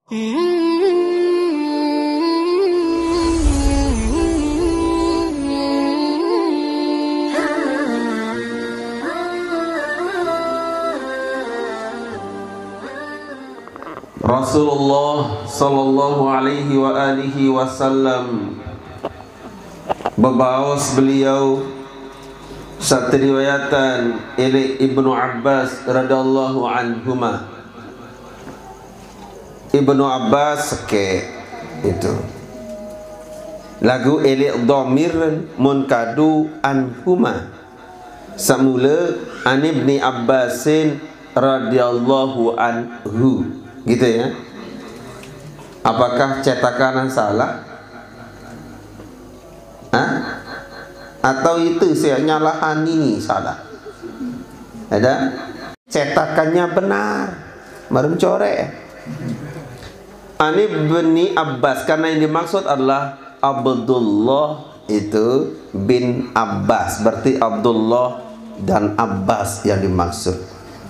Rasulullah sallallahu alaihi wa alihi wasallam berbaus beliau satu riwayatan oleh Ibnu Abbas radhiyallahu anhuma. Ibnu Abbas itu lagu eli dhamir munkadu anhuma samula an Ibni Abbasin radhiyallahu anhu, gitu ya. Apakah cetakan salah? Atau itu saya nyalahan ini salah? Ada cetakannya benar, baru corek. Ani Ibni Abbas, karena yang dimaksud adalah Abdullah itu bin Abbas, berarti Abdullah dan Abbas yang dimaksud.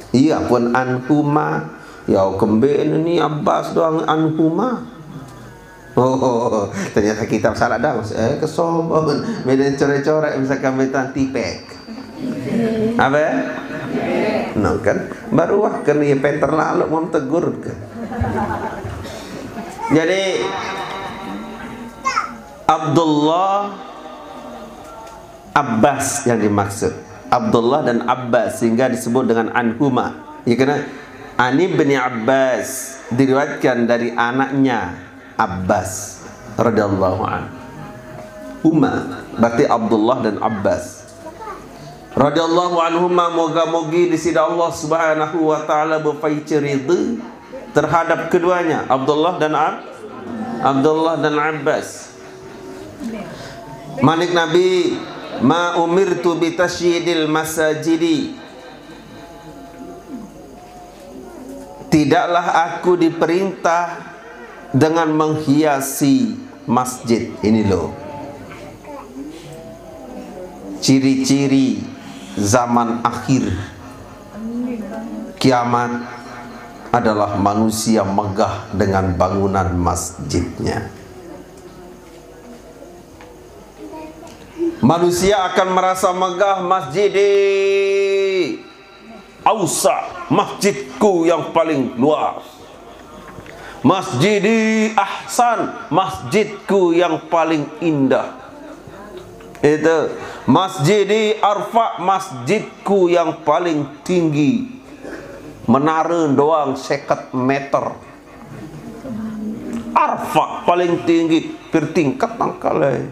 Iya pun anhuma, ya kembali ini Abbas doang anhuma. Oh, ternyata kitab salah dah. Kesombongan. Medan coret-coret misalkan medan tipek. Apa? No kan? Baru wah kan dia pengen terlalu mau tegur kan. Jadi Abdullah Abbas yang dimaksud. Abdullah dan Abbas sehingga disebut dengan anhuma. Ya karena Ani bin Abbas diriwayatkan dari anaknya Abbas radhiyallahu anhu. Huma berarti Abdullah dan Abbas radhiyallahu anhuma, moga-mogi di sisi Allah Subhanahu wa taala berfaiz ridha terhadap keduanya, Abdullah dan Abbas. Manik Nabi, ma umirtu bi tasydidil masajidi, tidaklah aku diperintah dengan menghiasi masjid. Ini loh ciri-ciri zaman akhir kiamat adalah manusia megah dengan bangunan masjidnya. Manusia akan merasa megah, masjidi ausa, masjidku yang paling luas, masjidi ahsan, masjidku yang paling indah. Itu masjidi arfa, masjidku yang paling tinggi, menara doang 50 meter. Arfa paling tinggi bertingkat tangkalai.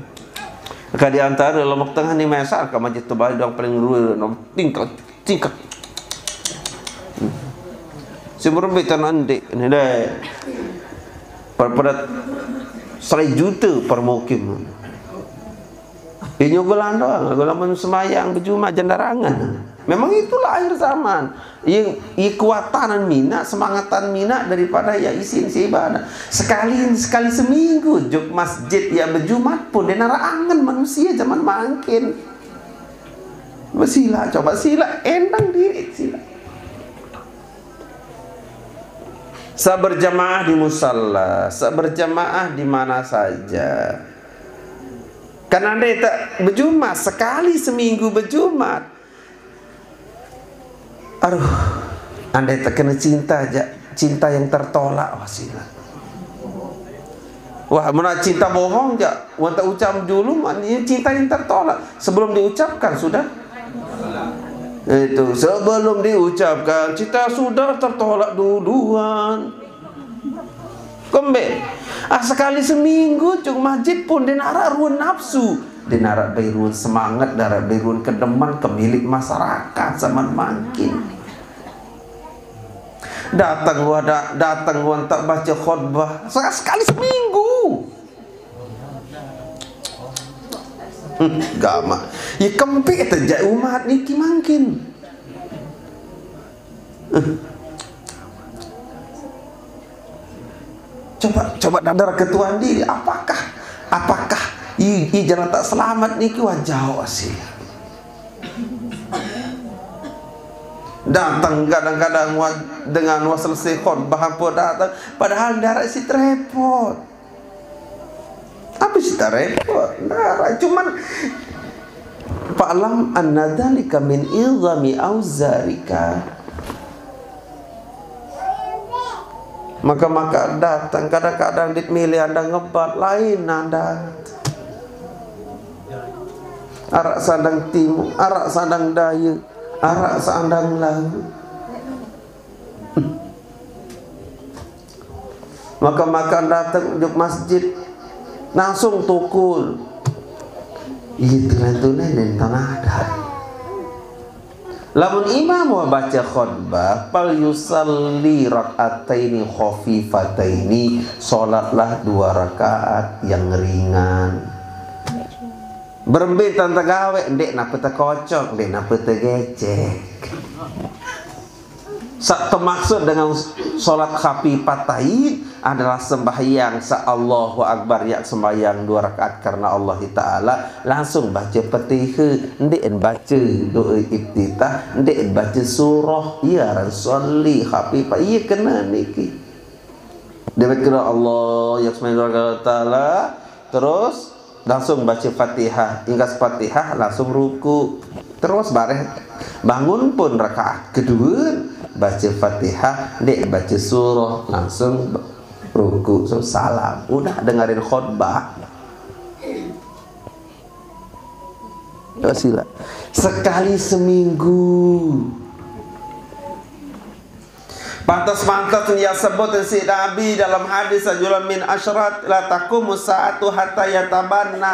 Maka di antara dalam tengah ni mesar ke masjid terbaik doang paling luar tingkat. Seberapa nanti ni dah pada 100 juta permukim. Ini Belanda, golongan semayang berjumat jendarangan. Memang itulah akhir zaman. Ia kekuatan minat, semangatan minat daripada ya isi ibadah. Sekali seminggu juk masjid ya berjumat pun dia narangan manusia zaman makin. Bersila, coba sila, endang diri sila. Seberjamaah di musalla, seberjamaah di mana saja. Karena anda tak berjumat, sekali seminggu berjumat. Aduh, anda tak kena cinta aja, cinta yang tertolak wasilah. Wah, mana cinta bohong je, orang tak ucap dulu, maknanya cinta yang tertolak. Sebelum diucapkan sudah. Itu sebelum diucapkan cinta sudah tertolak duluan. Kembali. Sekali seminggu cuk masjid pun dia narak ruang nafsu, dia narak beruan semangat, narak beruan kedeman kemilik masyarakat zaman makin. Datang gua tak baca khutbah sekali seminggu. Gama. Ya kempik terjadi umat ni makin. Coba dadar ketuan diri, apakah jangan tak selamat ni ki wajah sih. Datang kadang-kadang dengan selesai khutbah apa datang, padahal darat si repot. Apa sih repot? Darat cuman fa'lam anna dzalika min izami auzarika. Maka datang kadang-kadang milih anda ngebat lain anda. Arak sandang timur, arak sandang daya, arak sandang laut. Maka datang duduk masjid langsung tukul. Itu tulen dan tanah ada. Lamun imam wa baca khutbah fal yusalli rak'ataini khafifataini, salatlah 2 rakaat yang ringan. Berembit tante gawe ndek napa te kocok, ndek napa te gecek. Sak maksud dengan salat khafifatain adalah sembahyang Allahu Akbar, ya sembahyang 2 rakaat karena Allah Ta'ala, langsung baca Fatihah, ndek baca doa iftitah, ndek baca surah, ya rasulli khafifah, iya kena niki. Dia kira Allah ya subhanahu wa ta'ala, terus langsung baca Fatihah, hingga Fatihah langsung ruku, terus bareng bangun pun rakaat kedua baca Fatihah, dek baca surah, langsung ruku, so salam, udah dengerin khutbah. Sila sekali seminggu. Pantas-pantas dia sebut si Nabi dalam hadis ajulan min asyrat la taqumu sa'atu hatta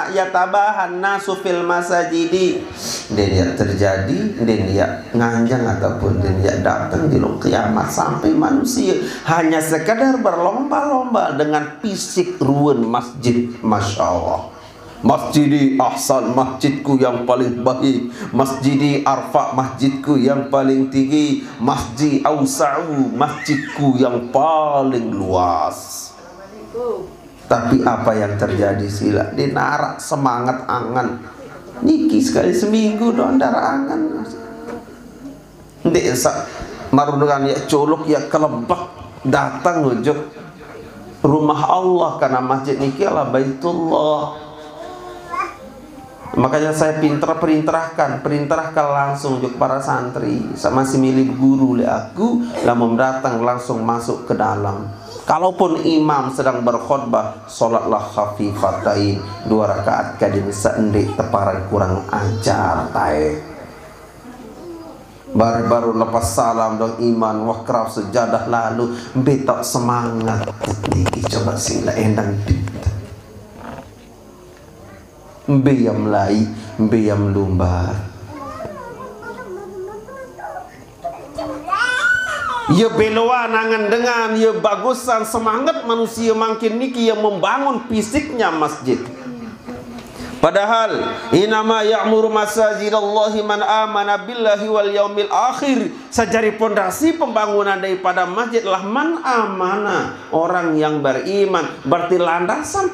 yatabahan nasu fil masajidi. Dia terjadi, dia nganjang ataupun dia datang di kiamat sampai manusia hanya sekadar berlomba-lomba dengan fisik ruang masjid. Masya Allah. Masjidi ahsan, masjidku yang paling baik. Masjidi arfa, masjidku yang paling tinggi. Masjid ausa'u, masjidku yang paling luas. Tapi apa yang terjadi sila? Dinarak semangat angan. Niki sekali seminggu doang darah angan. Desa marungan ya colok ya kelebak datang ujuk rumah Allah karena masjid niki adalah Baitullah. Makanya saya perintahkan langsung untuk para santri sama si milik guru le aku lamun datang langsung masuk ke dalam. Kalaupun imam sedang berkhutbah, salatlah khafifatain 2 rakaat kadin seendek teparan kurang ajar tae. Baru lepas salam dong iman wakraf sejadah lalu betok semangat niki coba sila endang Mbeyam lai, mbeyam lumbar. Ya beloan angan dengan ya bagusan semangat manusia makin niki yang membangun fisiknya masjid. Padahal inama ya'muru masajidallahi man amana billahi wal yaumil akhir. Sajari pondasi pembangunan daripada masjid adalah man amana, orang yang beriman. Berarti landasan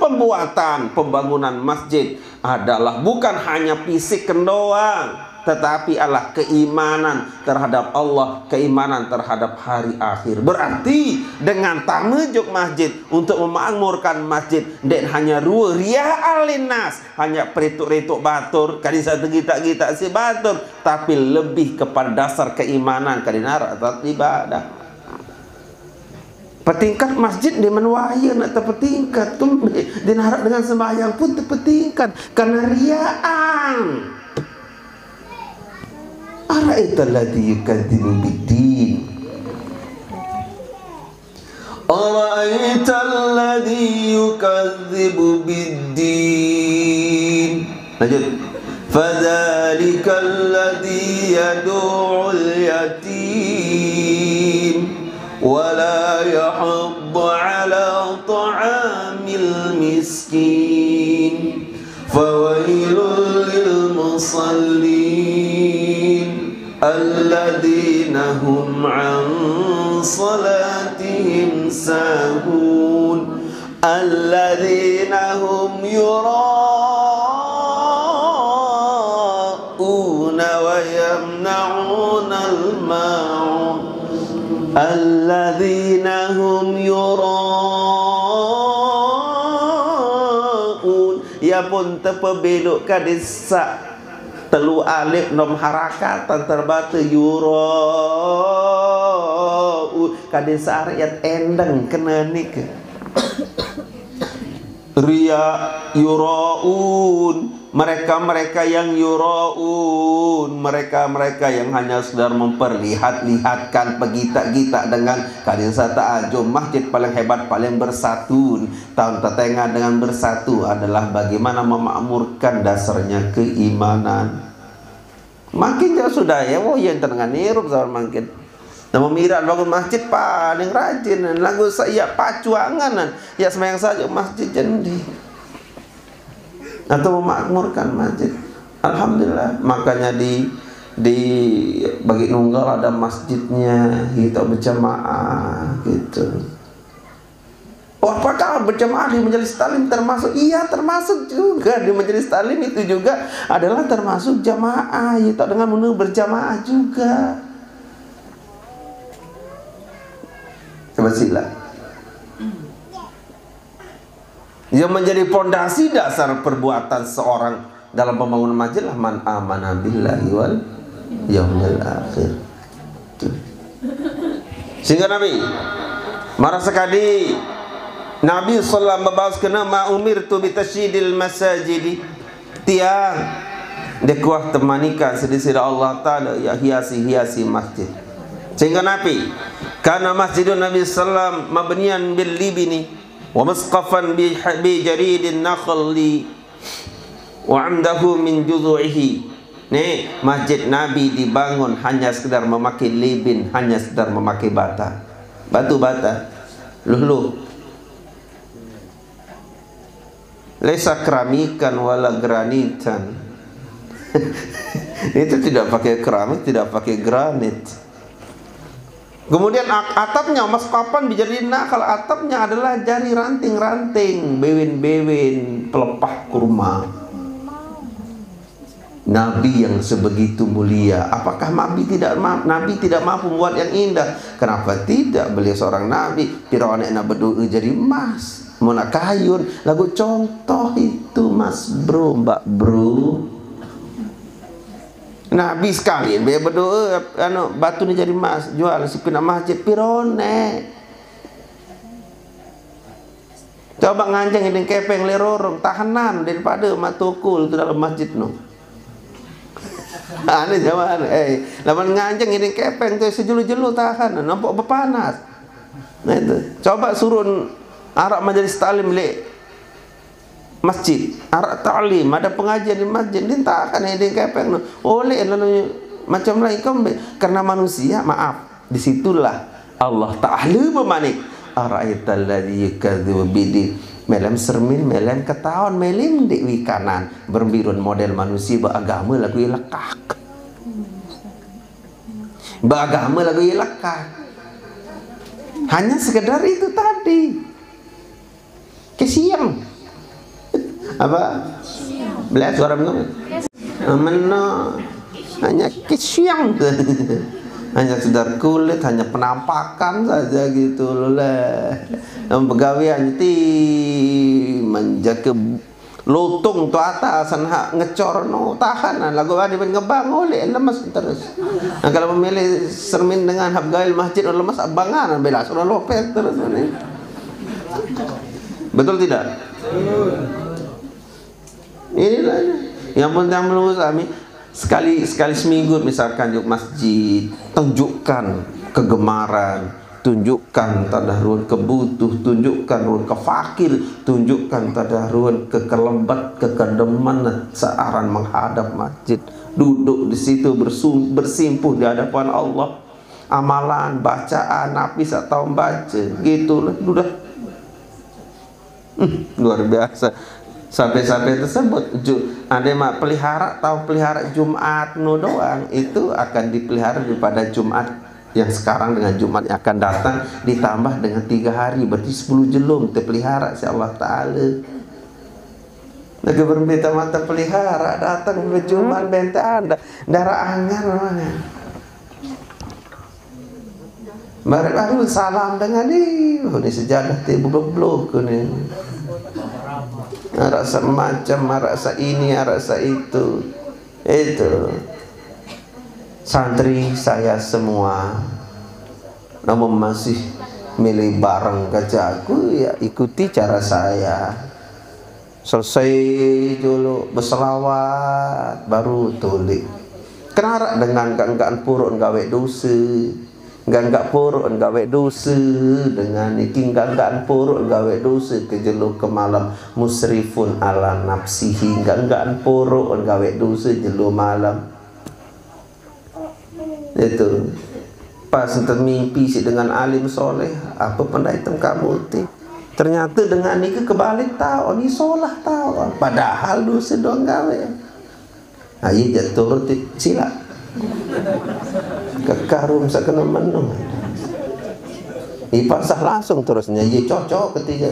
pembangunan masjid adalah bukan hanya fisik doang, tetapi adalah keimanan terhadap Allah, keimanan terhadap hari akhir. Berarti dengan tamujuk masjid untuk memakmurkan masjid dan hanya ria alinas, hanya perituk-rituk batur, kadisa tegita-gita si batur, tapi lebih kepada dasar keimanan kadina atau ibadah. Petingkat masjid di menwaya nak terpetingkat tu dinarak dengan sembahyang pun terpetingkat karena riaan. Ara'aita alladhi yukadzibu bid-din. Ara'aita alladhi yukadzibu bid-din. Lanjut. Fadzalika alladhi yad'ul yatim wa la yahuddu 'ala ta'amil miskin. Fawailul lil musallin alladzina hum 'an salatihim sahun alladzina hum yura'una wa yamna'una al-ma'un. yuraun, ya pun terpebelok kadisa telu alif nom harakatan terbata yuraun kadisa ayat endang kena nik ria yuraun, mereka-mereka yang yuraun, mereka-mereka yang hanya sedar memperlihat-lihatkan pegita-gita dengan kadisa ta'ajum. Masjid paling hebat, paling bersatu, tahun tetengah dengan bersatu adalah bagaimana memakmurkan dasarnya keimanan. Makin jauh sudah ya, yang tengah nirup zaman makin nama mirat bangun masjid paling rajin lagu saya pacuangan ya semayang saja masjid jendi atau memakmurkan masjid. Alhamdulillah, makanya di bagi nunggal ada masjidnya kita berjamaah gitu. Oh, apakah berjamaah di majelis taklim termasuk? Iya, termasuk juga di majelis taklim itu juga adalah termasuk jamaah kita dengan menu berjamaah juga. Coba sila. Yang menjadi pondasi dasar perbuatan seorang dalam pembangunan masjid lah man amana billahi wal yaumil akhir. Sehingga Nabi marah sekali Nabi sallallahu alaihi wasallam membahas kena ma umirtu bi tasydidil masajid tiang dekuah temanikan sedisi Allah taala ya hiasi masjid. Sehingga Nabi karena masjidun Nabi sallam mabniyan bil libni wa masqafan bi jaridin nakhli wa amdahu min juzu'ihi. Nih, masjid Nabi dibangun hanya sekedar memakai libin, hanya sekedar memakai bata. Batu bata. Luh. Laisa keramikan wala granitan. Itu tidak pakai keramik, tidak pakai granit. Kemudian atapnya maskapan dijadiin kalau atapnya adalah jari ranting-ranting, bewin-bewin pelepah kurma. Nabi yang sebegitu mulia, apakah Nabi tidak mampu membuat yang indah? Kenapa tidak? Beliau seorang Nabi. Pirawan nak berdoa jadi emas, mau nak kayun. Lagu contoh itu mas bro, mbak bro. Nabi sekali dia berdoa batu ni jadi emas, jual sepina masjid pirone. Coba nganjeng ini kepeng lerorong tahanan daripada matukul tu dalam masjid no. Ini jawaban lawan nganjeng ini kepeng tu sejulu-julu tahan nampak berpanas. Nah itu. Coba suruh arak majelis taklim le masjid, arak ta'lim, ada pengajian di masjid, dia tak akan ada kepeng no. Oleh lalu macam lain karena manusia, maaf, disitulah Allah Ta'ala memanik ara'aital ladzi yukadzibu bidin melem sermin, melem ketahuan, melem di wikanan berbirun model manusia beragama lagu lekak beragama lagu lekak hanya sekedar itu tadi kesiang apa? Belas suara benar. Mana hanya kesiang hanya sekedar kulit, hanya penampakan saja gitu lah. Pegawai ti menjaga lutung tu atas hak ngecor no tahanan lagu ada ngebang oleh lemas terus. Nah, kalau memilih sermin dengan habgail masjid lemas abangan belas sudah lopet terus ni. Betul tidak? Inilah yang penting menurut kami sekali seminggu misalkan yuk masjid tunjukkan kegemaran, tunjukkan tadarun kebutuh, tunjukkan ruan ke fakir, tunjukkan tadarun ke kelembat, ke kedeman searan menghadap masjid, duduk di situ bersimpuh di hadapan Allah, amalan bacaan nafis atau baca gitulah sudah luar biasa. Sampai-sampai tersebut ada mak pelihara Jumat no doang itu akan dipelihara daripada Jumat yang sekarang dengan Jumat yang akan datang ditambah dengan 3 hari berarti 10 jelum terpelihara si Allah Ta'ala. Lagi berbeda mata pelihara datang ke Jumat benta anda darah angan mana baru salam dengan ni sejadah tiba blok ni. Rasa macam, rasa ini, rasa itu. Itu santri saya semua, namun masih milih barang kacaku, ya ikuti cara saya. Selesai dulu berselawat baru tulik. Kenara dengan enggak puruk gawe dosa, enggak puruk gawe dosa, dengan iki enggak puruk gawe dosa kejeluk ke malam, musrifun ala nafsihi, enggak puruk gawe dosa jelu malam. Itu pas termimpi si dengan alim soleh, apa pandai tem kamu ti? Ternyata dengan ini kebalik tahu, ni solah tahu, padahal dosa doang gawe. Ayi jatuh sila kekarum sakena menung. Ipasah langsung terusnya, ye cocok ketiga.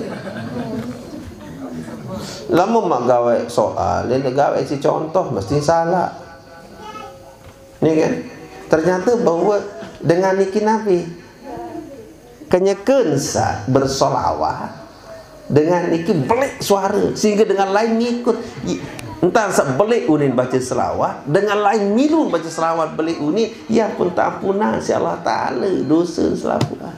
Lama mak gawe soal, dia gawe si contoh mesti salah. Ni kan? Ternyata bahwa dengan niki Nabi kenyekeun sa bersolawat dengan niki belik suara sehingga dengan lain ngikut. Entah sebelik unin baca selawat dengan lain milun baca selawat belik unin, ya pun tak ampuna si Allah Ta'ala dosa selawat.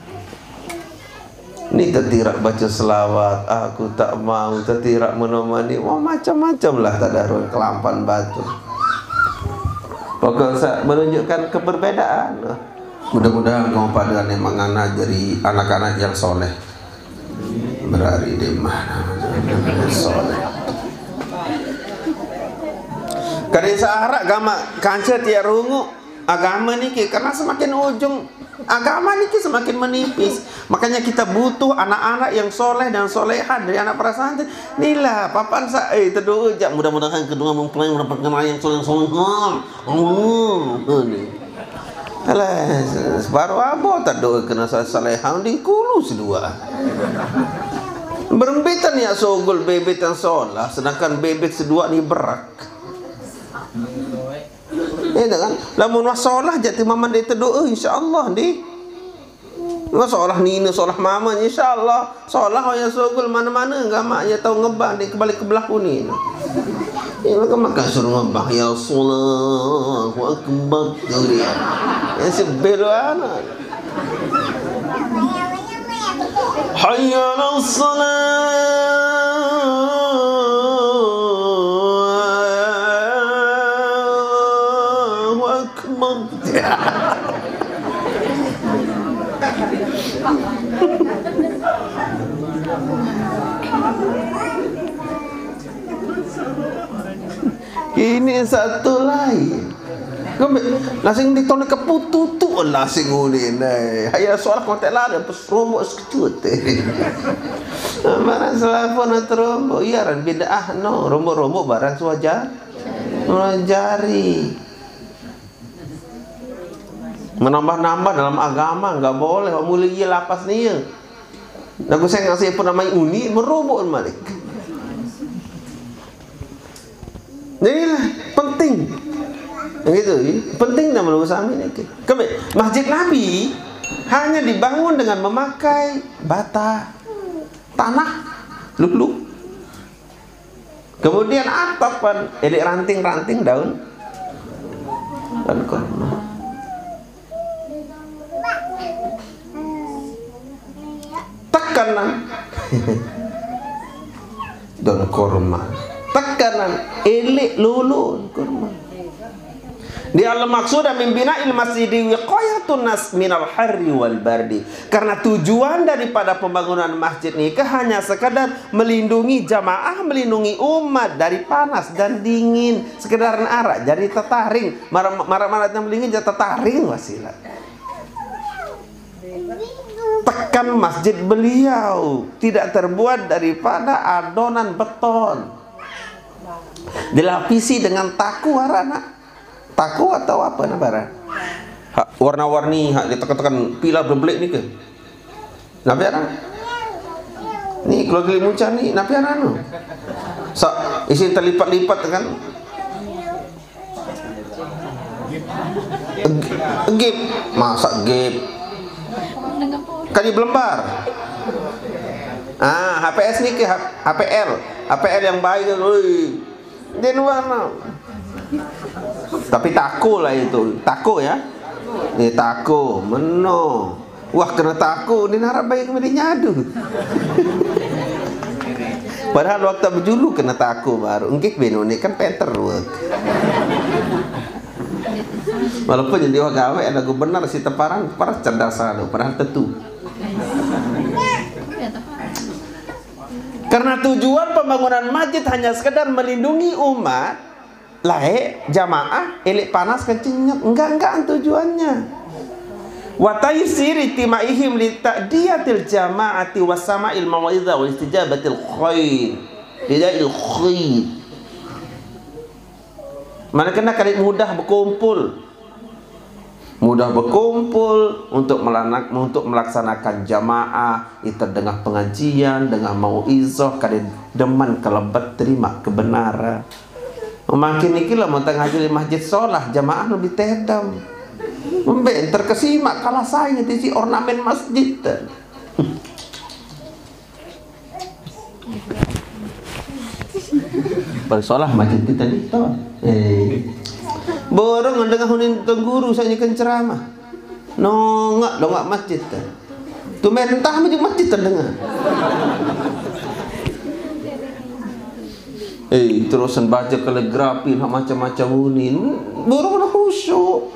Ni tertirak baca selawat, aku tak mau tertirak menemani, wah macam-macam lah tadarus kelampan batu. Pokoknya menunjukkan keberbedaan. Mudah-mudahan kamu pada yang mengajari anak-anak yang soleh berari di mana soleh. Kadang seharap agama kancer tiap rungu agama ni karena semakin ujung agama ni semakin menipis. Makanya kita butuh anak-anak yang soleh dan solehan dari anak para santri. Inilah papan saya terdoa jak mudah-mudahan kedua mempelai mendapatkan yang soleh. Alah, baru apa tak doa kena solehan di kulu sedua. Berembitan ya sogol bebet yang solah, sedangkan bebet sedua ni berak. Kan? Lamun masalah jati mama dia terdoa insya-Allah di. Masalah nina solah mama insya-Allah. Solah yang sogol mana-mana agama ya tahu ngebah di kebalik ke belah kuning. Ya maka suruh ngebah ya Allahu akbar dia. Ya sebelana. Hayya 'alas salat. Ini satu lain. Lasing ditone kepututu lasing unin. Hayya soal kontak lah pesromo sekejut. Mana selafon atromo iya ran bid'ah no rombo-rombo barang suajar. Melajari. Menambah-nambah dalam agama enggak boleh. Mulia lapas ni ya. Aku saya ngasih pun namanya uni merobok malik. Inilah penting. Gitu, penting dalam urusan ini. Masjid Nabi hanya dibangun dengan memakai bata, tanah, luk-luk. Kemudian atapan, edek ranting-ranting daun dan kurma. Tekanan dan kurma. Tekanan elek lulun kurma. Di al-maksud min bina'il masjidi wiqayatun nas minal harri wal bardi. Karena tujuan daripada pembangunan masjid ini hanya sekadar melindungi jamaah, melindungi umat dari panas dan dingin. Sekedar arak jadi tertaring, marah-marah yang melingin jadi tertaring wasilah. Tekan masjid beliau tidak terbuat daripada adonan beton, dilapisi dengan taku warna. Taku atau apa namanya? Warna-warni hak ditekan-tekan pilar berbelik ni ke? Nabiaran. Ni kalau gili muncan ni nabiaran tu. Isi terlipat-lipat kan? Gap. Masa gap? kali belembar. HPS ni ke HPL yang baik tu. Dia warna. Tapi tako lah itu. Tako ya. Ni tako, meno. Wah kena tako ni harap baik kemudian nyadu. Padahal waktu berjulu kena tako baru. Engkik beno ni kan penter work. Walaupun jadi gawe ada benar si teparan para cerdas selalu, padahal tentu. Karena tujuan pembangunan masjid hanya sekedar melindungi umat, lae jamaah elek panas kencingnya, enggak tujuannya. Wa taysiri timaihim li ta'diyatil jama'ati wasama'il mau'izah wal istijabatil khair. Lida'il khair. Mana kena kali mudah berkumpul untuk melaksanakan jamaah, itu dengan pengajian, dengan mau'izah, kadang deman kelebat terima kebenaran. Makin ini lah mau ngaji di masjid solah jamaah lebih tedam. Membek terkesimak kalah saya di si ornamen masjid. Bersolah masjid kita ni tahu. Borong dengan hunin tengguru saya kan ceramah. Nongak masjid kan. Tu mentah masjid terdengar. Terusan baca kaligrafi macam-macam hunin. Borong nak khusyuk.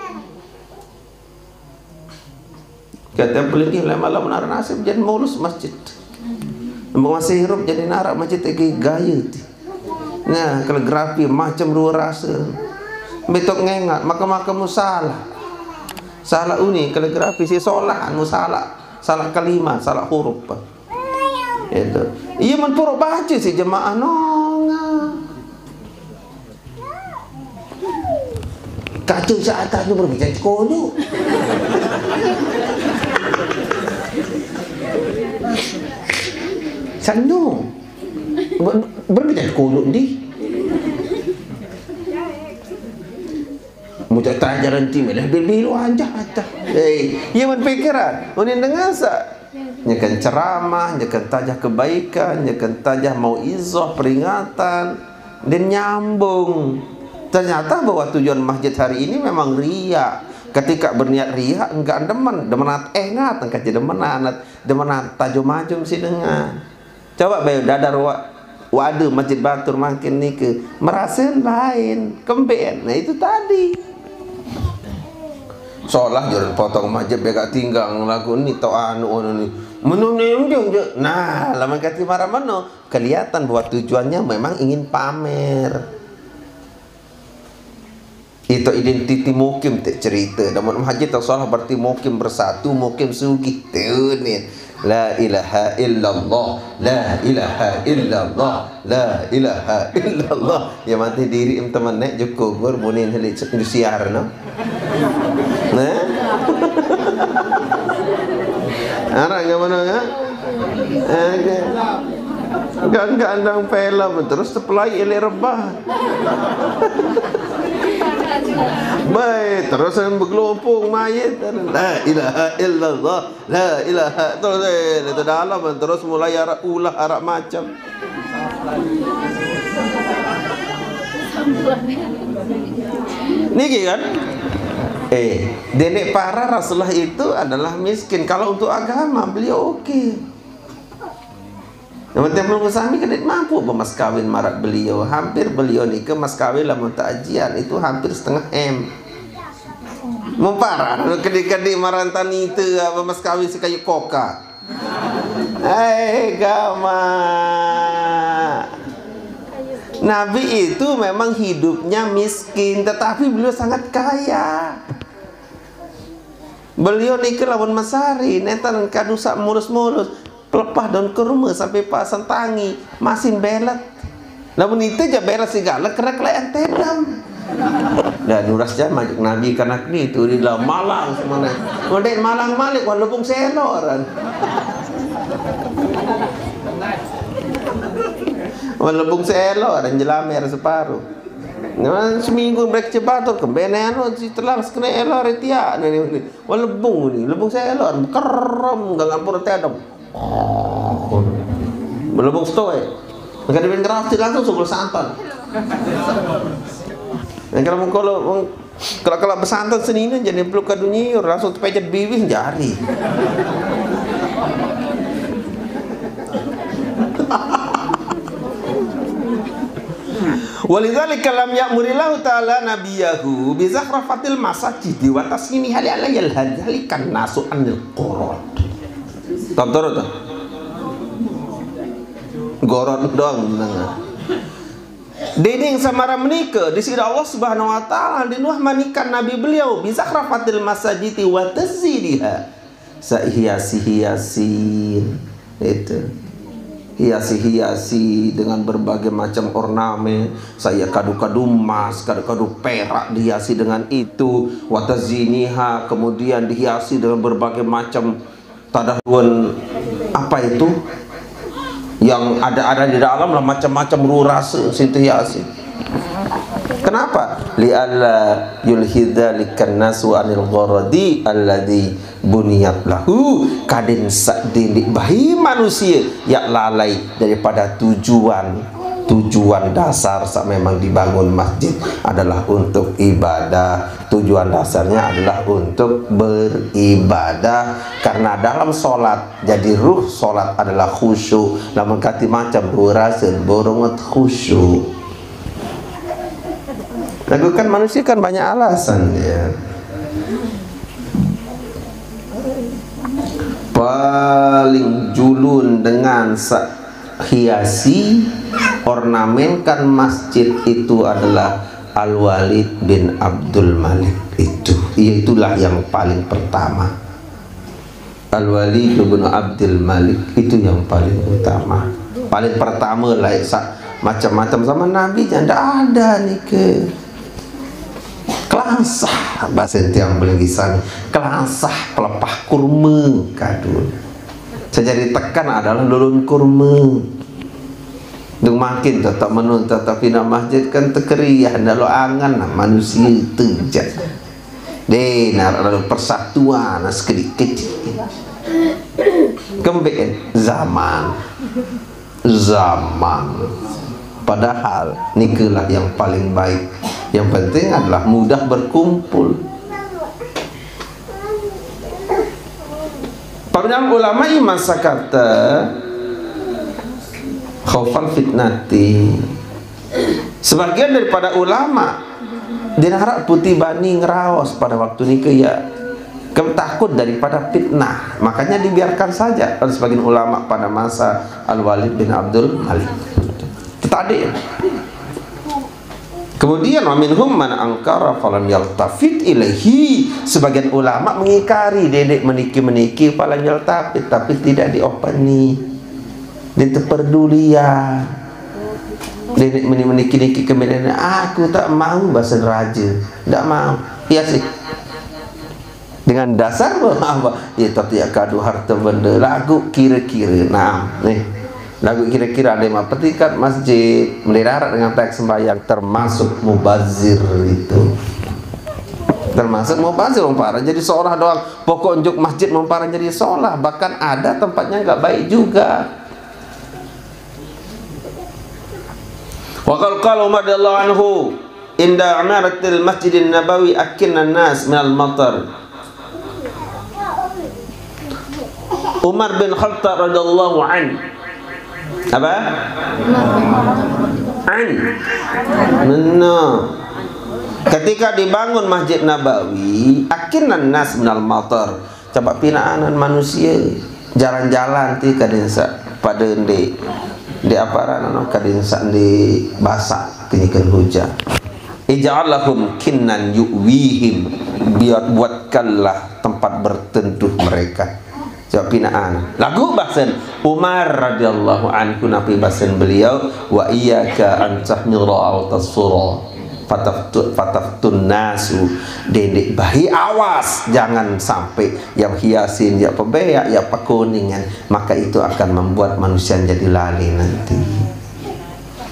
Kata peliti malam nara nasib jadi mulus masjid. Masih hirup jadi narak masjid lagi gaya. Nah, kaligrafi macam dua rasa. Betok ngengat, maka musalah. Salah uni kaligrafi si solah musalah, salah kalimat, salah huruf. Itu. Ia menpuruk baca si jemaah nonga. Kacau saat tu berbicara kono. Sanu. Berbicara kono di. Mudah tajaran tim dah bilu aja aja. Ia berpikiran, unin dengar sa. Nyakan ceramah, nyakan tajah kebaikan, nyakan tajah mau'izah peringatan dan nyambung. Ternyata bahwa tujuan masjid hari ini memang riya. Ketika berniat riya enggak demen ingat engkau jadi demenat tajum-majum si dengar. Coba bayu dadar waduh masjid Batur makin ni ke merasa lain kemben. Nah itu tadi. Solah jalan potong masjid begak tinggal lagu ni tau anu ni menunjung je. Nah, lama kata marah mano kelihatan bahwa tujuannya memang ingin pamer. Itu identiti mukim tak cerita. Dalam masjid tak salah berarti mukim bersatu, mukim sugih tu ni. La ilaha illallah, la ilaha illallah, la ilaha illallah. Ya mati diri teman nek cukup berbunin heli siar no. Nah. Arah ke mana ya? Enggak andang film terus supply elek rebah. Baik, terus bergelompong mayit. La ilaha illallah, la ilaha terus itu dalam terus mulai arak macam. Niki kan? Nenek para Rasulullah itu adalah miskin. Kalau untuk agama beliau okey. Yang penting belum kesami kan mampu mas kawin marak beliau. Hampir beliau ni ke mas kawin lah takjian itu hampir setengah M. Memparah kedik-kedik marantan itu apa mas kawin si kayu koka. Gama. Nabi itu memang hidupnya miskin, tetapi beliau sangat kaya. Beliau ni ke lawan Masari, netan kadusak mulus-mulus, pelepah daun kurma sampai pasang tangi, masin belat. Namun itu je belat segala kena kelayan tedam. Dan nuras jam majuk Nabi kanak ni itu di dalam Malang semana. Model Malang Malik walaupun seloran. Walaupun selo dan jelamer separuh. Seminggu break cepat tu kebenan tu telah kena elor retia ni. Lebung ni, lebung saya elor keram gangan pun ada. Lebung stoy. Maka dia ngeraf langsung sebelum santan. Dan kalau bersantan senina jadi peluk ke dunia langsung terpecet bibir jari. Walidzalika lam ya'murillahu ta'ala nabiyahu bi zakhrafatil masajid wa tasmini halayal halikan nasu anil qurad. Tonton tu. Gorod dong nang. Dinding samara menika di sisi Allah Subhanahu wa taala dinuah manikan nabi beliau bi zakhrafatil masajid wa tazidiha. Hiasi-hiasin itu. Hiasi-hiasi dengan berbagai macam ornamen. Saya kadu-kadu emas, kadu-kadu perak dihiasi dengan itu. Wataziniha, kemudian dihiasi dengan berbagai macam tadahuan apa itu yang ada di dalam lah, macam-macam rurasa situ hiasi. Kenapa? Li'alla yulhidzalikan nasu anil gharadi alladhi buniyat lahu, kadin sakdin bahi manusia yang lalai daripada tujuan dasar saat memang dibangun masjid adalah untuk ibadah. Tujuan dasarnya adalah untuk beribadah, karena dalam solat jadi ruh solat adalah khusyuk. Namun kati macam rasa borongot khusyuk. Lagu kan manusia kan banyak alasan dia. Paling julun dengan hiasi ornamenkan masjid itu adalah Al-Walid bin Abdul Malik itu. Itulah yang paling pertama. Al-Walid bin Abdul Malik itu yang paling utama. Paling pertama lah macam-macam zaman Nabi jangan ada ni ke. Kelansah bahasa tiang beligisan, kelansah pelepah kurma kadun. Sejadi tekan adalah lulun kurma. Duk makin tetap menuntut tapi nak masjid kan terkeriah dalam angan manusia terjat. Denar lalu persatuan sekedik kecil. Kembali zaman. Padahal nikalah yang paling baik. Yang penting adalah mudah berkumpul. Para ulama masa kata khaufal fitnati. Sebagian daripada ulama dinarak putih bani ngeraos pada waktu nikah ya takut daripada fitnah, makanya dibiarkan saja oleh sebagian ulama pada masa Al-Walid bin Abdul Malik. Tadi kemudian wa minhum man angkara falam yaltafit ilaihi, sebagian ulama mengingkari dedek meniki falam yaltafit, tapi tidak diopeni, dia terpedulian. Dedek meniki kemudian aku tak mau bahasa raja, tak mau. Iya sih. Dengan dasar apa? Ya tapi kadu harta benda lagu kira-kira. Nah, nih. Lagu kira-kira ada yang petikan masjid melirarat dengan teks sembahyang, termasuk mubazir itu. Termasuk mubazir umpara jadi seolah doang pokok unjuk masjid umpara jadi seolah, bahkan ada tempatnya enggak baik juga. Wa qala Umar radhiyallahu anhu inda amaratil Masjidin Nabawi akinna nas minal matar. Umar bin Khattab radhiyallahu anhu apa? Ketika dibangun Masjid Nabawi, akinnan nas minal matar. Coba pinaanan manusia jalan-jalan ti kadinsa pada di aparan kadinsa di basah kenyikan hujan. Ij'alahum kinnan yu'wihim, buatkanlah tempat berteduh mereka. Jawab pinaan lagu bahsan Umar radhiyallahu anhu, nabi bahsan beliau wa iyyaka an tahmira aw tasura fataftun nasu, dedek bahi awas jangan sampai yang hiasin ya pebeak ya pakuningan, maka itu akan membuat manusia jadi lali nanti.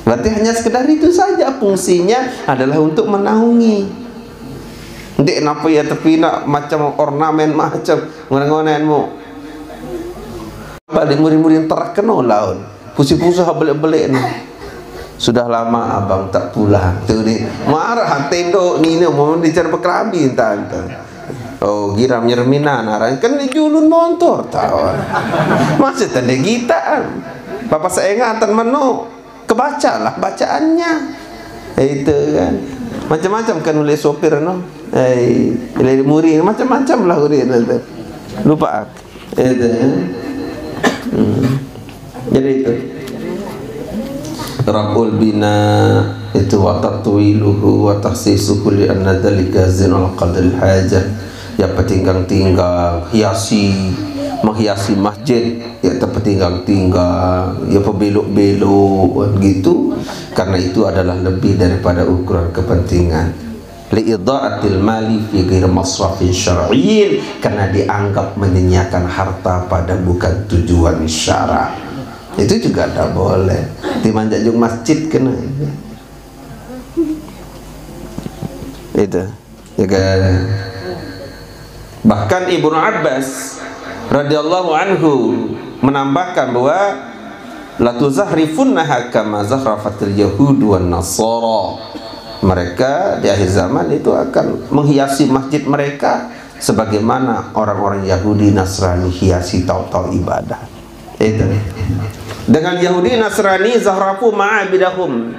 Berarti hanya sekedar itu saja, fungsinya adalah untuk menaungi. Ndek napa ya tepi nak macam ornamen macam ngono-ngonenmu. Balik murid-murid terkenal laun. Pusi-pusi belik-belik ni. Sudah lama abang tak pulang. Tu ni. Marah tendok ni mau dicari pekerambi entah. Oh, giram nyerminan arang kan ni julun motor tahu. Masih tanda kita. Bapak saya ingatan menu kebacalah bacaannya. Itu kan. Macam-macam kan oleh sopir no. Oleh murid macam-macam lah murid itu. Lupa itu. Jadi itu Rabbul bina itu wa tatwiluhu wa takhsisuhu li anna dhalika zinul qadril hajah. Ya petinggang-tinggang menghiasi masjid, ya terpetinggang-tinggang, ya pebelok-belok gitu, karena itu adalah lebih daripada ukuran kepentingan. Li'idha'atil mali fi ghairi masrafin syar'iyyin, karena dianggap menyanyiakan harta pada bukan tujuan syara. Itu juga tidak boleh. Dimanjak masjid kena. Itu. Jaga. Bahkan Ibnu Abbas radhiyallahu anhu menambahkan bahwa la tuzahrifunnaha kama zahrafatil yahud wan nasara. Mereka di akhir zaman itu akan menghiasi masjid mereka sebagaimana orang-orang Yahudi Nasrani hiasi tahu-tahu ibadah. Itu. Dengan Yahudi Nasrani zahrafu ma'abidahum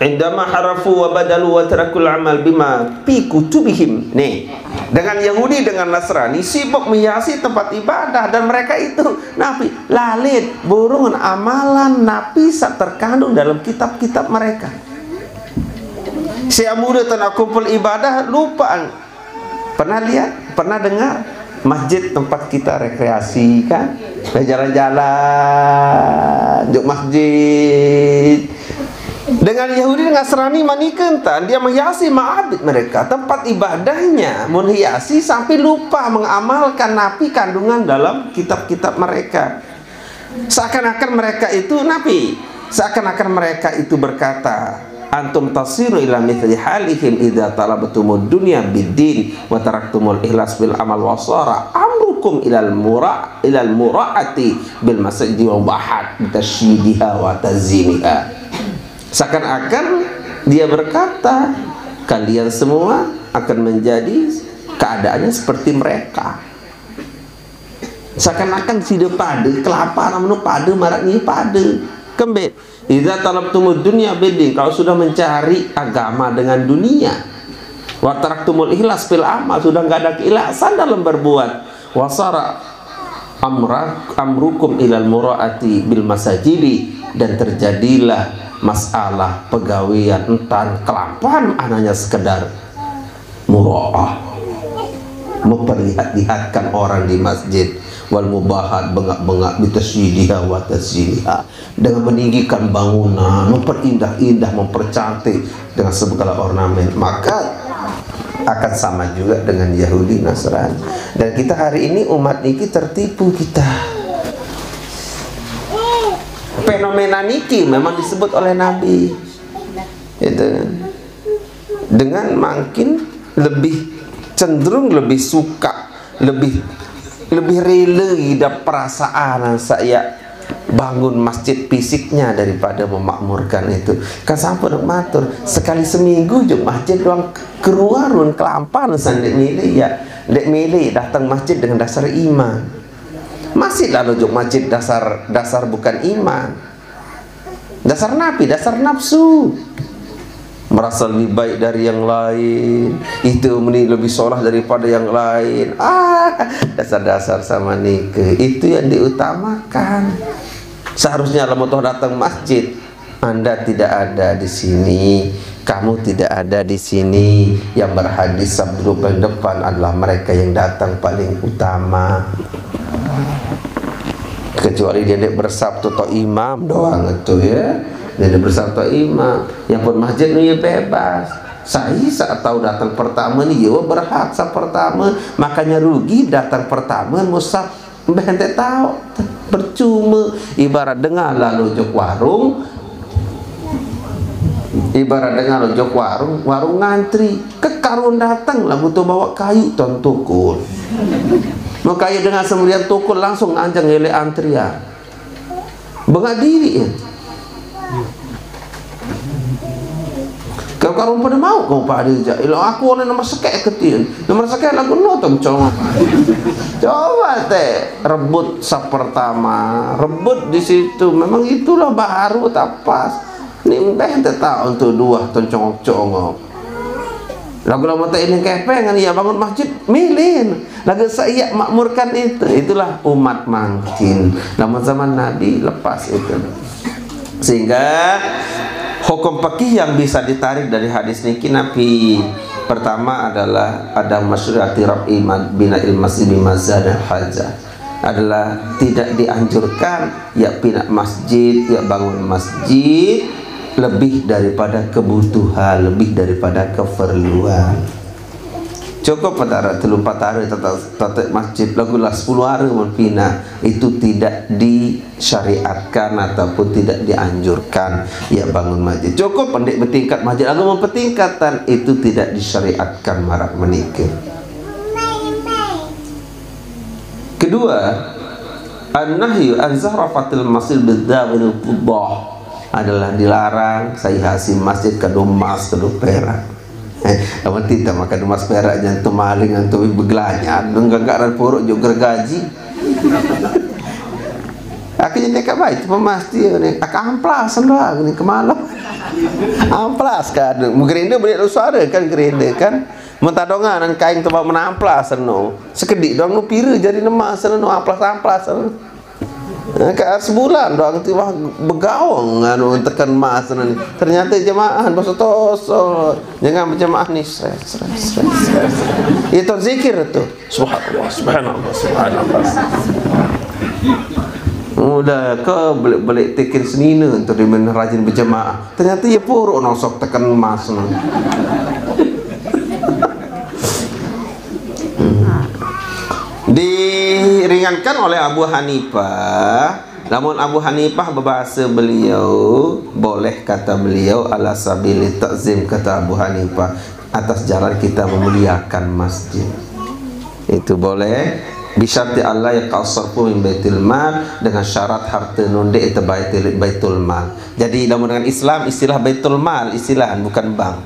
indama harafu wa badalu wa tarakul amal bima fi kutubihim. Nih, dengan Yahudi dengan Nasrani sibuk menghiasi tempat ibadah, dan mereka itu nabi lalit burung amalan nabi terkandung dalam kitab-kitab mereka. Saya muda tanah kumpul ibadah lupa. Pernah lihat? Pernah dengar? Masjid tempat kita rekreasi kan? Jalan-jalan di masjid. Dengan Yahudi dengan Nasrani manikentan, dia menghiasi ma'abid mereka, tempat ibadahnya menghiasi sampai lupa mengamalkan nabi kandungan dalam kitab-kitab mereka. Seakan-akan mereka itu nabi, seakan-akan mereka itu berkata, antum tasiru ila mithli halihim idza talabtumud dunya bid-din wa taraktumul ikhlas bil amal wasara amrukum ilal mura'ati bil masjidi wa bahat bitasyidiha wa taziniha. Seakan-akan dia berkata, kalian semua akan menjadi keadaannya seperti mereka. Seakan-akan sido pada kelapa namanya pada maraknya pada kembet. Idza talabtumud dunya bidin, kalau sudah mencari agama dengan dunia, wa taraktumul ikhlas fil amal, sudah enggak ada keikhlasan dalam berbuat, wasara amrukum ilal muraati bil masajidi, dan terjadilah masalah pegawaian entan kelampahan ananya sekedar muraah, memperlihat-lihatkan orang di masjid, wal mubahat bengak-bengak bitasyidiha wa taziniha, dengan meninggikan bangunan, memperindah-indah, mempercantik dengan segala ornamen, maka akan sama juga dengan Yahudi Nasrani. Dan kita hari ini umat ini tertipu kita. Fenomena niki memang disebut oleh Nabi. Itu dengan makin lebih cenderung lebih suka, lebih rela hidup perasaan saya bangun masjid fisiknya daripada memakmurkan itu. Kan sampai nak matur sekali seminggu je masjid doang keluarun kelampan sandek milih ya. Dek milih datang masjid dengan dasar iman. Masih lalu juk masjid dasar bukan iman. Dasar nabi, dasar nafsu. Merasa lebih baik dari yang lain, itu lebih soleh daripada yang lain. Dasar-dasar sama nikah itu yang diutamakan. Seharusnya kalau mau datang masjid, Anda tidak ada di sini, kamu tidak ada di sini. Yang berhadis sabdu paling depan adalah mereka yang datang paling utama. Kecuali dia bersabtu atau imam doang itu ya. Dia bersabtu imam, yang pun masjid ni bebas. Saya saat tahu datang pertama ni, ya berhak sa pertama, makanya rugi datang pertama musab bente tahu percuma. Ibarat dengar lalu juk warung Ibarat dengan ojok warung ngantri, kekarun datang lah butuh bawa kayu ton tukul. Mau kayu dengan semurian tukul langsung anjang ele antrian. Bengak diri ya. Kau karun pada mau kau pada dia. Ilo aku oleh nomor sekek ketin. Nomor sekek lagu nonton coba. Coba teh rebut pertama, rebut di situ. Memang itulah baru tak pas. Nimbeh tetap untuk dua ton congok-congok. Lagu lama teh ini kepengan ia bangun masjid milin. Lagu saya makmurkan itu. Itulah umat makin. Lama zaman Nabi lepas itu. Sehingga hukum fikih yang bisa ditarik dari hadis niki Nabi pertama adalah ada masyru'ati rab'i bina'il masjid mazada hajah, adalah tidak dianjurkan ya pindah masjid, ya bangun masjid lebih daripada kebutuhan, lebih daripada keperluan. Cukup pada 3-4 hari tetap masjid lagulah 10 hari mempina, itu tidak disyariatkan ataupun tidak dianjurkan ya bangun masjid. Cukup pendek bertingkat masjid lagu mempertingkatan, itu tidak disyariatkan marak menikah. Kedua, an-nahyu an zahrafatil masjid bidzawil fuddah, adalah dilarang saya hasil masjid kedua emas kedua perak. Kamu tidak makan emas perak jantung maling jantung begelanya denggagaran puruk juga gaji. Aku jadi kat baik pemasti ni aku amplas dah ni kemalam. Amplas kan gerenda boleh suara kan gerenda kan mentadongan dan kain tempat menamplas no. Sekedik dong nu pira jadi emas no amplas Kat sebulan doang tiba bergaung anu tekan mas ni. Ternyata jemaah bosot-bosot. Jangan berjemaah ni stres. Itu zikir tu. Subhanallah. Udah ke balik tekin senina untuk dia rajin berjemaah. Ternyata ia puruk nosok tekan mas ni. Diringankan oleh Abu Hanifah. Namun Abu Hanifah berbahasa beliau boleh, kata beliau, ala sabili ta'zim, kata Abu Hanifah, atas jalan kita memuliakan masjid itu boleh. Bisyarti Allah ya qasarfu min baitul mal, dengan syarat harta nunde itu baitul mal. Jadi dalam dengan Islam istilah baitul mal istilah bukan bank.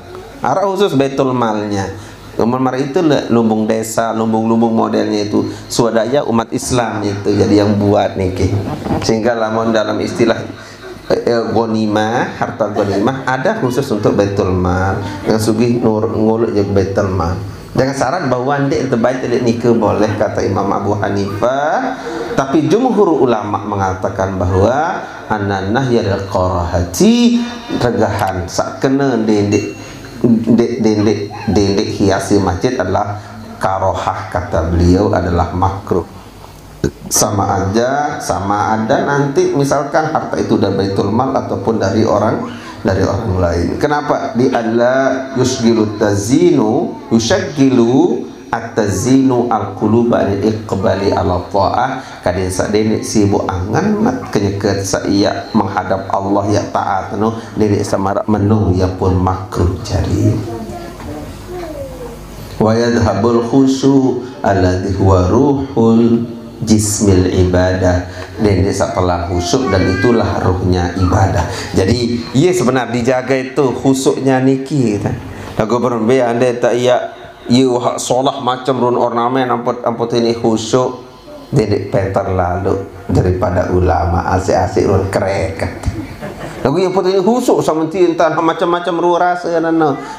Arah khusus baitul malnya. Nomor itu lumbung desa, lumbung modelnya itu swadaya umat Islam itu jadi yang buat niki. Sehingga lamun dalam istilah ghanimah, harta ghanimah ada khusus untuk baitul mal. Yang sugih ngulut je baitul mal. Jangan syarat bahwa ndek terbaik tidak nikah boleh, kata Imam Abu Hanifah. Tapi jumhur ulama mengatakan bahwa ananah ya qarahati, regahan sak kena dendek hiasi masjid adalah karohah, kata beliau adalah makruh. Sama ada nanti misalkan harta itu dari baitul mal ataupun dari orang lain. Kenapa? Di alla yusgilu tazinu yushaggilu at-tazinu al-quluba al-iqbali ala ta'ah, kadang sadene sibuk angan mat kenyeket saya menghadap Allah ya taat no diri samara menu ya pun makruh jari. Wa yadhhabul khusyu alladhi huwa ruhul jismil ibadah, dan setelah khusyuk dan itulah ruhnya ibadah. Jadi ia sebenarnya dijaga itu khusyuknya niki kita. Lagu berbe anda tak ia solah macam run ornamen amput ini khusyuk dedek peter lalu daripada ulama asik-asik run kerek. Lagu yang putih ini khusyuk sama entah macam-macam ruh rasa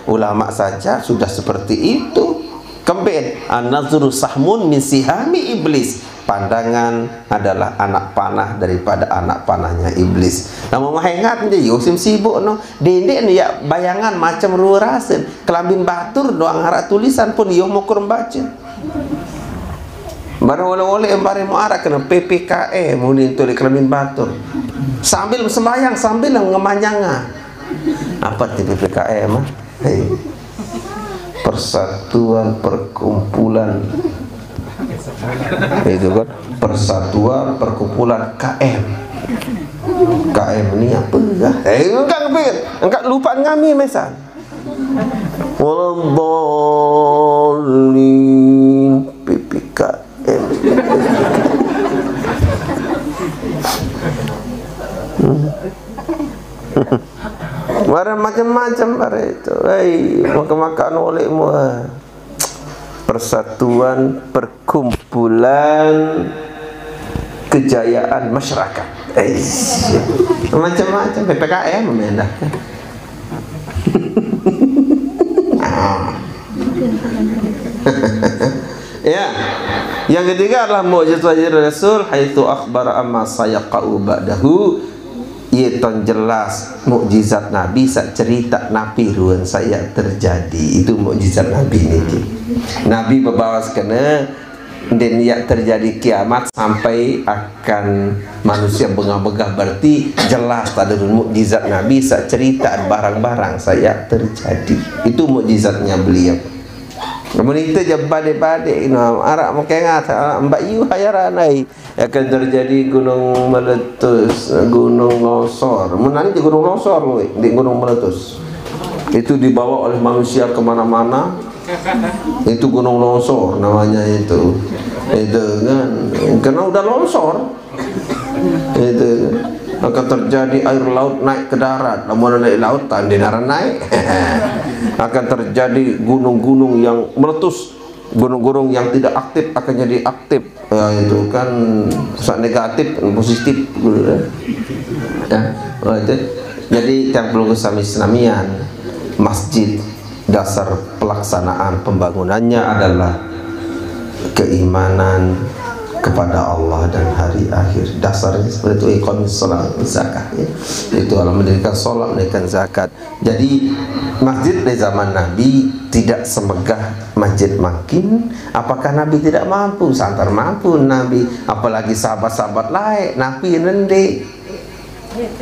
ulama saja sudah seperti itu. Kemudian an-nazru sahmun min sihami iblis, pandangan adalah anak panah daripada anak panahnya iblis. Namun mahengat je Yosim sibuk no dendek ni ya bayangan macam ruh rasen kelambin batur doang harap tulisan pun yo mokur baca. Baru oleh embare muarak kena PPKE muni tu di kelambin batur. Sambil sembahyang sambil ngemanyanga. Apa tu PPKE mah? Hey. Persatuan perkumpulan itu kan, persatuan perkumpulan KM. KM ni apa dah? Engkau kepikir, engkau lupa ngami mesan. Waladdallin PPKM. Barang macam-macam barang itu. Makan-makan olehmu. Persatuan Perkumpulan Kejayaan Masyarakat. Macam-macam PPKM mendah. Ya. Yang ketiga adalah mukjizat Rasul haitsu akhbara amma sayaqa'u ba'dahu. Iaitu jelas mukjizat Nabi sak cerita Nabi ruan saya terjadi. Itu mukjizat Nabi ni. Nabi berbawa sekena dan yang terjadi kiamat sampai akan manusia bengah-bengah, berarti jelas ada mukjizat Nabi sak cerita barang-barang saya terjadi. Itu mukjizatnya beliau. Kemudian itu je badai-badai arak makengat Mbak Yu hayaranai akan terjadi gunung meletus, gunung longsor. Menang di gunung longsor loh, di gunung meletus. Itu dibawa oleh manusia kemana-mana. Itu gunung longsor namanya itu. Itu kan karena udah longsor. Itu akan terjadi air laut naik ke darat. Namun naik laut tadi darat naik. Akan terjadi gunung-gunung yang meletus, gunung-gunung yang tidak aktif akan jadi aktif. Itu kan negatif positif. Jadi yang perlu kami Islamian, masjid dasar pelaksanaan pembangunannya adalah keimanan kepada Allah dan hari akhir. Dasarnya seperti itu, iqamis shalah, zakat ya. Itu adalah mendirikan salat, mendirikan zakat. Jadi masjid di zaman Nabi tidak semegah masjid makin. Apakah Nabi tidak mampu? Santar mampu Nabi, apalagi sahabat-sahabat lain. Nabi nende.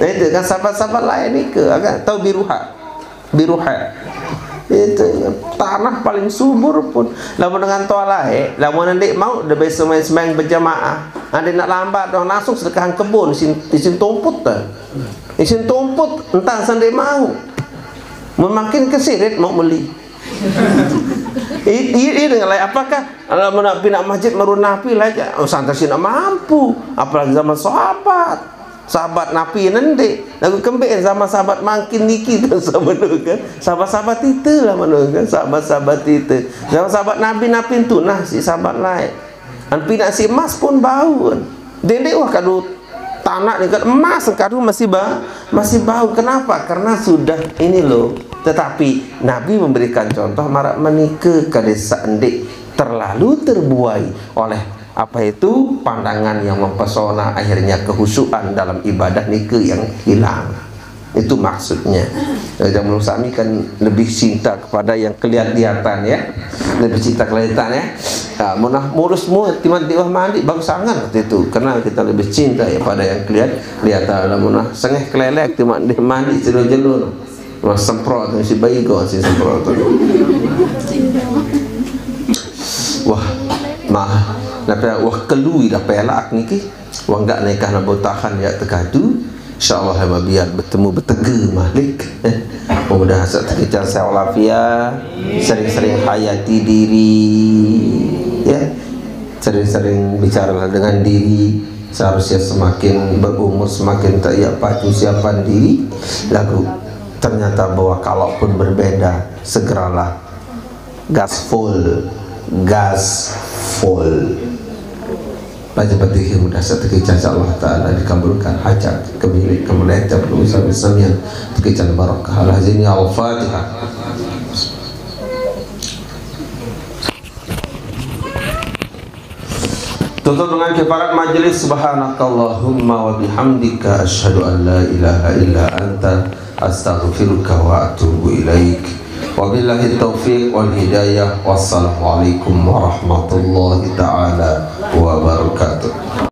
Itu kan sahabat-sahabat lain ni ke agak tahu Biruha. Itu tanah paling subur pun lamun dengan tua lain, lamun nanti mau dah biasa main berjamaah, ada nak lambat dah langsung sedekahan kebun isin tumput dah, isin tumput entah sendiri mau memakin kesirit mau beli. Ini dengan lain apakah lamun nak pindah masjid marun Nabi aja, santai sih nak mampu, apalagi zaman sahabat Nabi nanti lagu kembali zaman sahabat makin niki tu sama kan sahabat-sahabat itu lah mana kan sahabat-sahabat itu zaman sahabat Nabi tu nah si sahabat lain an pinak si emas pun bau dendek wah kadu tanah dekat emas kadu masih bau. Kenapa? Karena sudah ini loh. Tetapi Nabi memberikan contoh marak menikah ke desa endek terlalu terbuai oleh apa itu pandangan yang mempesona, akhirnya kehusuan dalam ibadah nikah yang hilang. Itu maksudnya. Yang menurut kami kan lebih cinta kepada yang kelihatan ya, lebih cinta kelihatan ya. Munah murusmu tiba-tiba mandi bagus sangat itu, karena kita lebih cinta ya pada yang kelihatan. Munah sengeh kelelek tiba-tiba mandi jelur-jelur, munah semprot si bayi kau si semprot. Wah, mah Napa wah kelui dah pelak niki. Wah enggak nikah nak botahan ya tegadu. Insyaallah hamba biar bertemu bertege malik. Mudah asa terkejar saya walafiat, sering-sering hayati diri ya. Sering-sering bicara dengan diri. Seharusnya semakin berumur semakin tak ya pacu siapan diri. Lagu ternyata bahwa kalaupun berbeda segeralah gaspol. Baca Fatihah mudah setelah Allah Ta'ala dikabulkan hajat kemilik kemuliaan berusaha bersamian terkecan barakah al-hazini al-Fatihah. Tutup dengan kifarat majlis. Subhanakallahumma wa bihamdika asyhadu an la ilaha illa anta astaghfiruka wa atubu ilaik. Wabillahi taufiq wal hidayah. Wassalamualaikum warahmatullahi ta'ala wabarakatuh.